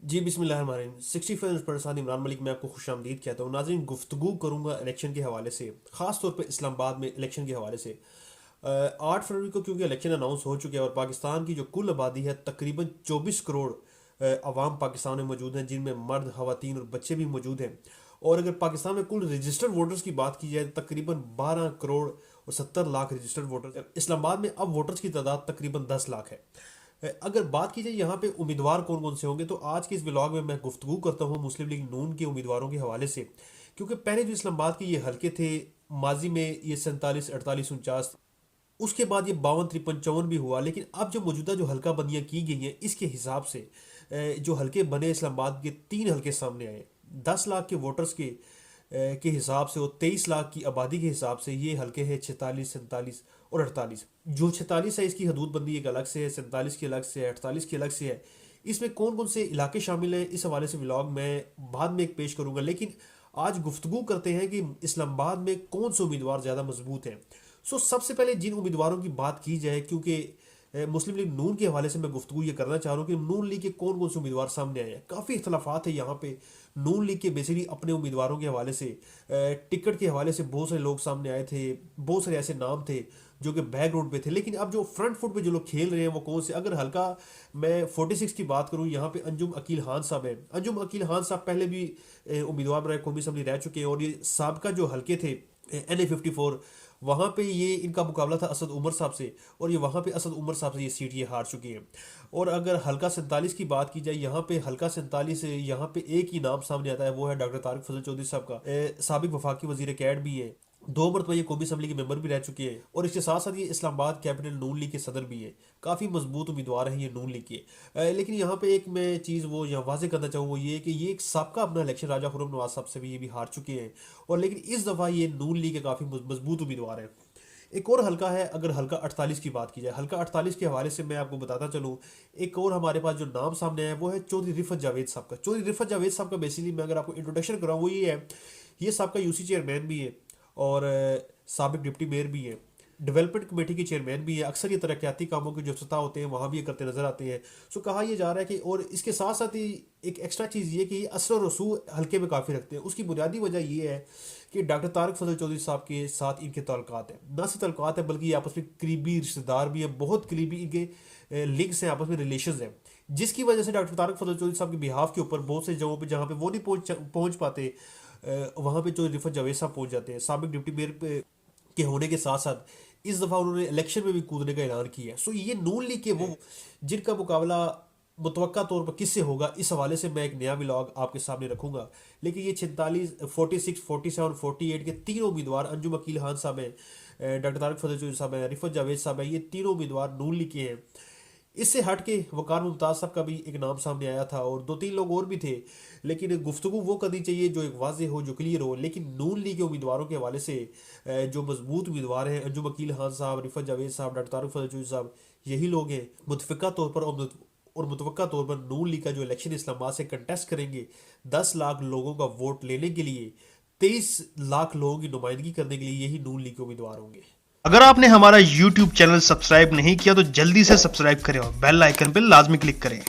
जी बिस्मिल्लाहिर्रहमानिर्रहीम। 65 पर साथ इमरान मलिक मैं आपको खुशामदीद कहता हूँ। नाज़रीन, गुफ्तगू करूँगा इलेक्शन के हवाले से, ख़ास तौर पे इस्लामाबाद में इलेक्शन के हवाले से। 8 फरवरी को क्योंकि इलेक्शन अनाउंस हो चुके हैं और पाकिस्तान की जो कुल आबादी है तकरीबन 24 करोड़ अवाम पाकिस्तान में मौजूद हैं, जिनमें मर्द, ख़वातीन और बच्चे भी मौजूद हैं। और अगर पाकिस्तान में कुल रजिस्टर्ड वोटर्स की बात की जाए तो तकरीबन 12 करोड़ और 70 लाख रजिस्टर्ड वोटर्स। इस्लामाबाद में अब वोटर्स की तादाद तकरीबन 10 लाख है। अगर बात की जाए यहाँ पे उम्मीदवार कौन कौन से होंगे, तो आज के इस व्लॉग में मैं गुफ्तगू करता हूँ मुस्लिम लीग नून के उम्मीदवारों के हवाले से। क्योंकि पहले जो इस्लामाबाद के ये हलके थे, माजी में ये 47, 48, 49, उसके बाद ये 52, 53, 54 भी हुआ। लेकिन अब जो मौजूदा जो हल्का बंदियाँ की गई हैं, इसके हिसाब से जो हलके बने इस्लामाबाद के 3 हलके सामने आए। 10 लाख के वोटर्स के हिसाब से और 23 लाख की आबादी के हिसाब से ये हल्के हैं 46, 47 और 48। जो 46 है इसकी हदूद बंदी एक अलग से है, 47 की अलग से है, 48 की अलग से है। इसमें कौन कौन से इलाके शामिल हैं इस हवाले से व्लॉग मैं बाद में एक पेश करूंगा। लेकिन आज गुफ्तगू करते हैं कि इस्लामाबाद में कौन से उम्मीदवार ज़्यादा मजबूत हैं। सबसे पहले जिन उम्मीदवारों की बात की जाए, क्योंकि मुस्लिम लीग नून के हवाले से मैं गुफ्तगू ये करना चाह रहा हूँ कि नून लीग के कौन कौन से उम्मीदवार सामने आए हैं। काफ़ी इख्तलाफात है यहाँ पे। नून लीग के बेसिकली अपने उम्मीदवारों के हवाले से, टिकट के हवाले से बहुत सारे लोग सामने आए थे, बहुत सारे ऐसे नाम थे जो कि बैकग्राउंड पे थे। लेकिन अब जो फ्रंट फुट पे जो लोग खेल रहे हैं वो कौन से, अगर हल्का मैं 46 की बात करूँ, यहाँ पे अंजुम अकील खान साहब हैं। अंजुम अकील खान साहब पहले भी उम्मीदवार बनाए कौमी असम्बली रह चुके हैं और ये साबका जो हल्के थे NA 54, वहाँ पे ये इनका मुकाबला था असद उमर साहब से, और ये वहाँ पे असद उमर साहब से ये सीट ये हार चुके हैं। और अगर हल्का 47 की बात की जाए, यहाँ पे हल्का 47 से यहाँ पे एक ही नाम सामने आता है, वो है डॉक्टर तारिक फजल चौधरी साहब का। साबिक वफाकी वजीर कैड भी है, 2 मरतबा ये कौमी असम्बली के मेंबर भी रह चुके हैं, और इसके साथ साथ ये इस्लामाबाद कैपिटल नून लीग के सदर भी है। काफ़ी मजबूत उम्मीदवार हैं ये नून लीग के। लेकिन यहाँ पे एक मैं चीज़ वो यहाँ वाजे करना चाहूँ, वो ये कि ये एक सबका अपना इलेक्शन राजा खुर्रम नवाज साहब से भी ये भी हार चुके हैं। और लेकिन इस दफ़ा ये नून लीग के काफ़ी मजबूत उम्मीदवार हैं। एक और हल्का है, अगर हल्का 48 की बात की जाए, हल्का 48 के हवाले से मैं आपको बताता चलूँ। एक और हमारे पास जो नाम सामने आया वो है चौधरी रिफत जावेद साहब का। चौधरी रिफत जावेद साहब का बेसिकली मैं अगर आपको इंट्रोडक्शन कराऊँ, वो ये है, ये साहब का यूसी चेयरमैन भी है और साबिक डिप्टी मेयर भी है, डेवलपमेंट कमेटी के चेयरमैन भी है। अक्सर ये तरक्याती कामों के जो सतह होते हैं वहाँ भी ये करते नजर आते हैं। कहा यह जा रहा है कि, और इसके साथ साथ ही एक एक्स्ट्रा चीज़ ये कि ये असर और रसूख हल्के में काफ़ी रखते हैं। उसकी बुनियादी वजह ये है कि डॉक्टर तारिक फजल चौधरी साहब के साथ इनके ताल्लुकात हैं। ना सिर्फ ताल्लुकात है बल्कि ये आपस में करीबी रिश्तेदार भी हैं, बहुत करीबी इनके लिंक्स हैं, आपस में रिलेशन हैं। जिसकी वजह से डॉक्टर तारिक फजल चौधरी साहब के बिहाफ के ऊपर बहुत से जगहों पर जहाँ पे वो नहीं पहुँच पाते, वहाँ पे चौधरी रिफत जावेद साहब पहुँच जाते हैं। साबिक डिप्टी मेयर के होने के साथ साथ इस दफ़ा उन्होंने इलेक्शन में भी कूदने का ऐलान किया है। ये नून लीग के वो जिनका मुकाबला मुतवक्का तौर पर किससे होगा, इस हवाले से मैं एक नया व्लॉग आपके सामने रखूंगा। लेकिन ये 46, 46, 47, 48 के तीनों उम्मीदवार, अंजुम अकील खान साहब हैं, डॉक्टर तारिक फजल चौधरी साहब हैं, रिफत जावेद साहब हैं, ये तीनों उम्मीदवार नून लीग के हैं। इससे हट के वकार मुमताज़ साहब का भी एक नाम सामने आया था और 2-3 लोग और भी थे। लेकिन गुफ्तगू वो करनी चाहिए जो एक वाजे हो, जो क्लियर हो। लेकिन नून लीग के उम्मीदवारों के हवाले से जो मजबूत उम्मीदवार हैं, अंजुम अकील खान साहब, रिफत जावेद साहब, डॉक्टर तारिक फजल चौधरी साहब, यही लोग हैं। मुतफ़िका तौर पर और मुतवक्का तौर पर नून लीग का जो इलेक्शन इस्लामाबाद से कंटेस्ट करेंगे, 10 लाख लोगों का वोट लेने के लिए, 23 लाख लोगों की नुमाइंदगी करने के लिए, यही नून लीग के उम्मीदवार होंगे। अगर आपने हमारा YouTube चैनल सब्सक्राइब नहीं किया तो जल्दी से सब्सक्राइब करें और बेल आइकन पर लाजमी क्लिक करें।